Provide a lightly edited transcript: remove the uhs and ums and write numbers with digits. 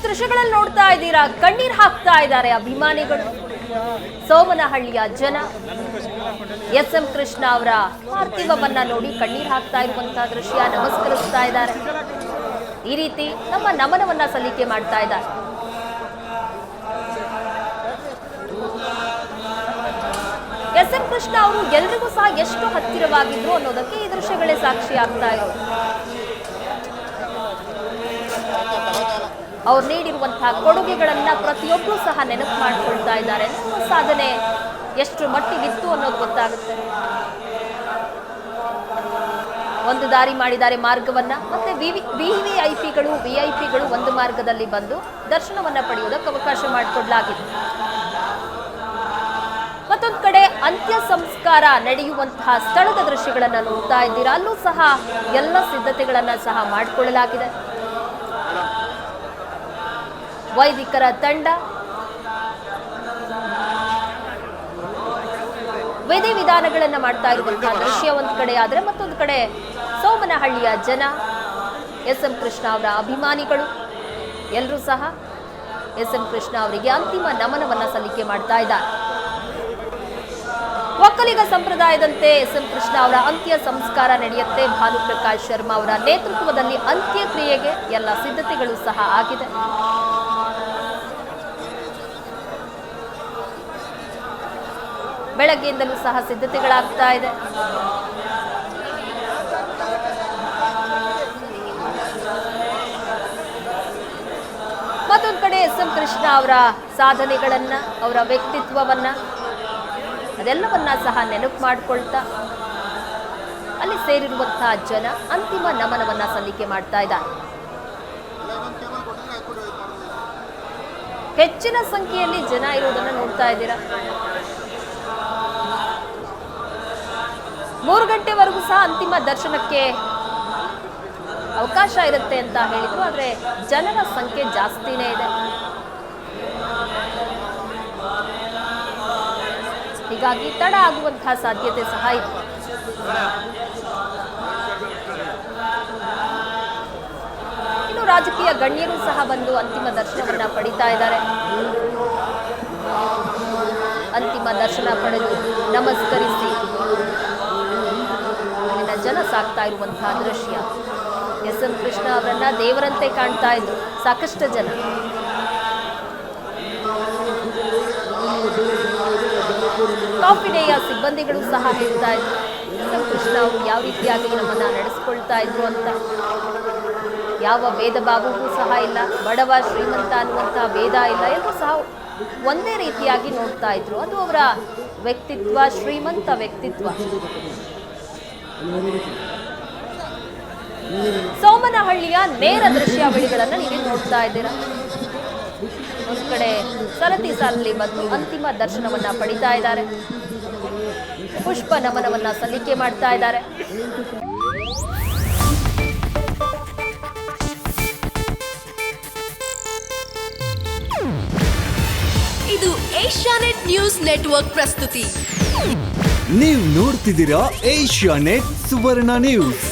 ದೃಶ್ಯಗಳಲ್ಲಿ ನೋಡ್ತಾ ಇದ್ದೀರಾ, ಕಣ್ಣೀರ್ ಹಾಕ್ತಾ ಇದ್ದಾರೆ ಅಭಿಮಾನಿಗಳು. ಸೋಮನಹಳ್ಳಿಯ ಜನ ಎಸ್.ಎಂ. ಕೃಷ್ಣ ಅವರ ಪಾರ್ಥಿವವನ್ನ ನೋಡಿ ಕಣ್ಣೀರ್ ಹಾಕ್ತಾ ಇರುವಂತಹ ದೃಶ್ಯ, ನಮಸ್ಕರಿಸ್ತಾ ಇದ್ದಾರೆ. ಈ ರೀತಿ ನಮ್ಮ ನಮನವನ್ನ ಸಲ್ಲಿಕೆ ಮಾಡ್ತಾ ಇದ್ದಾರೆ. ಎಸ್.ಎಂ. ಕೃಷ್ಣ ಅವರು ಎಲ್ರಿಗೂ ಸಹ ಎಷ್ಟು ಹತ್ತಿರವಾಗಿದ್ರು ಅನ್ನೋದಕ್ಕೆ ಈ ದೃಶ್ಯಗಳೇ ಸಾಕ್ಷಿ ಆಗ್ತಾ ಇರೋದು. ಅವ್ರು ನೀಡಿರುವಂತಹ ಕೊಡುಗೆಗಳನ್ನ ಪ್ರತಿಯೊಬ್ಬರು ಸಹ ನೆನಪು ಮಾಡ್ಕೊಳ್ತಾ ಇದ್ದಾರೆ. ಸಾಧನೆ ಎಷ್ಟು ಮಟ್ಟಿಗಿತ್ತು ಅನ್ನೋದು ಗೊತ್ತಾಗುತ್ತೆ. ಒಂದು ದಾರಿ ಮಾಡಿದ್ದಾರೆ ಮಾರ್ಗವನ್ನ, ಮತ್ತೆ ವಿಐಪಿಗಳು ಒಂದು ಮಾರ್ಗದಲ್ಲಿ ಬಂದು ದರ್ಶನವನ್ನ ಪಡೆಯುವುದಕ್ಕೆ ಅವಕಾಶ ಮಾಡಿಕೊಡ್ಲಾಗಿದೆ. ಮತ್ತೊಂದು ಕಡೆ ಅಂತ್ಯ ಸಂಸ್ಕಾರ ನಡೆಯುವಂತಹ ಸ್ಥಳದ ದೃಶ್ಯಗಳನ್ನ ನೋಡ್ತಾ ಇದ್ದೀರಾ. ಅಲ್ಲೂ ಸಹ ಎಲ್ಲ ಸಿದ್ಧತೆಗಳನ್ನ ಸಹ ಮಾಡಿಕೊಳ್ಳಲಾಗಿದೆ. ವೈದಿಕರ ತಂಡ ವಿಧಿವಿಧಾನಗಳನ್ನ ಮಾಡ್ತಾ ಇರುವಂತಹ ದೃಶ್ಯ ಒಂದು ಕಡೆ ಆದ್ರೆ, ಮತ್ತೊಂದು ಕಡೆ ಸೋಮನಹಳ್ಳಿಯ ಜನ, ಎಸ್.ಎಂ. ಕೃಷ್ಣ ಅವರ ಅಭಿಮಾನಿಗಳು ಎಲ್ಲರೂ ಸಹ ಎಸ್.ಎಂ. ಕೃಷ್ಣ ಅವರಿಗೆ ಅಂತಿಮ ನಮನವನ್ನ ಸಲ್ಲಿಕೆ ಮಾಡ್ತಾ ಇದ್ದಾರೆ. ಒಕ್ಕಲಿಗ ಸಂಪ್ರದಾಯದಂತೆ ಎಸ್.ಎಂ. ಕೃಷ್ಣ ಅವರ ಅಂತ್ಯ ಸಂಸ್ಕಾರ ನಡೆಯುತ್ತೆ. ಭಾನುಪ್ರಕಾಶ್ ಶರ್ಮಾ ಅವರ ನೇತೃತ್ವದಲ್ಲಿ ಅಂತ್ಯಕ್ರಿಯೆಗೆ ಎಲ್ಲ ಸಿದ್ಧತೆಗಳು ಸಹ ಆಗಿದೆ. ಬೆಳಗ್ಗೆಯಿಂದಲೂ ಸಹ ಸಿದ್ಧತೆಗಳಾಗ್ತಾ ಇದೆ. ಮತ್ತೊಂದು ಕಡೆ ಎಸ್.ಎಂ. ಕೃಷ್ಣ ಅವರ ಸಾಧನೆಗಳನ್ನ, ಅವರ ವ್ಯಕ್ತಿತ್ವವನ್ನ, ಅದೆಲ್ಲವನ್ನ ಸಹ ನೆನಪು ಮಾಡಿಕೊಳ್ತಾ ಅಲ್ಲಿ ಸೇರಿರುವಂತಹ ಜನ ಅಂತಿಮ ನಮನವನ್ನ ಸಲ್ಲಿಕೆ ಮಾಡ್ತಾ ಇದ್ದಾರೆ. ಹೆಚ್ಚಿನ ಸಂಖ್ಯೆಯಲ್ಲಿ ಜನ ಇರುವುದನ್ನು ನೋಡ್ತಾ ಇದ್ದೀರಾ. 3 ಗಂಟೆವರೆಗೂ ಸಹ ಅಂತಿಮ ದರ್ಶನಕ್ಕೆ ಅವಕಾಶ ಇರುತ್ತೆ ಅಂತ ಹೇಳಿದ್ರು. ಆದ್ರೆ ಜನರ ಸಂಖ್ಯೆ ಜಾಸ್ತಿನೇ ಇದೆ. ಹೀಗಾಗಿ ತಡ ಆಗುವಂತಹ ಸಾಧ್ಯತೆ ಸಹ ಇದೆ. ಇನ್ನು ರಾಜಕೀಯ ಗಣ್ಯರು ಸಹ ಬಂದು ಅಂತಿಮ ದರ್ಶನವನ್ನ ಪಡಿತಾ ಇದ್ದಾರೆ. ಅಂತಿಮ ದರ್ಶನ ಪಡೆದು ನಮಸ್ಕರಿಸಿ ಅಲ್ಲಿನ ಜನ ಸಾಕ್ತಾ ಇರುವಂತಹ ದೃಶ್ಯ. ಎಸ್.ಎಂ. ಕೃಷ್ಣ ಅವರನ್ನ ದೇವರಂತೆ ಕಾಣ್ತಾ ಇದ್ರು ಸಾಕಷ್ಟು ಜನ. ಕಾಫಿ ಡೇಯ ಸಿಬ್ಬಂದಿಗಳು ಸಹ ಹೇಳ್ತಾ ಇದ್ರು ಎಸ್.ಎಂ. ಕೃಷ್ಣ ಅವರು ಯಾವ ರೀತಿಯಾಗಿ ನಮ್ಮನ್ನ ನಡೆಸ್ಕೊಳ್ತಾ ಇದ್ರು ಅಂತ. ಯಾವ ಭೇದ ಭಾವವೂ ಸಹ ಇಲ್ಲ, ಬಡವ ಶ್ರೀಮಂತ ಅನ್ನುವಂತಹ ಭೇದ ಇಲ್ಲ, ಎಲ್ಲರೂ ಸಹ ಒಂದೇ ರೀತಿಯಾಗಿ ನೋಡ್ತಾ ಇದ್ರು. ಅದು ಅವರ ವ್ಯಕ್ತಿತ್ವ, ಶ್ರೀಮಂತ ವ್ಯಕ್ತಿತ್ವ. ಸೋಮನಹಳ್ಳಿಯ ನೇರ ದೃಶ್ಯಾವಳಿಗಳನ್ನ ನೀವು ನೋಡ್ತಾ ಇದ್ದೀರಾ. ಒಂದು ಕಡೆ ಸರತಿ ಸಾಲಲ್ಲಿ ಬಂದು ಅಂತಿಮ ದರ್ಶನವನ್ನ ಪಡಿತಾ ಇದ್ದಾರೆ. ಪುಷ್ಪ ನಮನವನ್ನ ಸಲ್ಲಿಕೆ ಮಾಡ್ತಾ ಇದ್ದಾರೆ. ಇದು ಏಷ್ಯಾನೆಟ್ ನ್ಯೂಸ್ ನೆಟ್ವರ್ಕ್ ಪ್ರಸ್ತುತಿ. ನೀವು ನೋಡ್ತಿದ್ದೀರಾ ಏಷ್ಯಾನೆಟ್ ಸುವರ್ಣ ನ್ಯೂಸ್.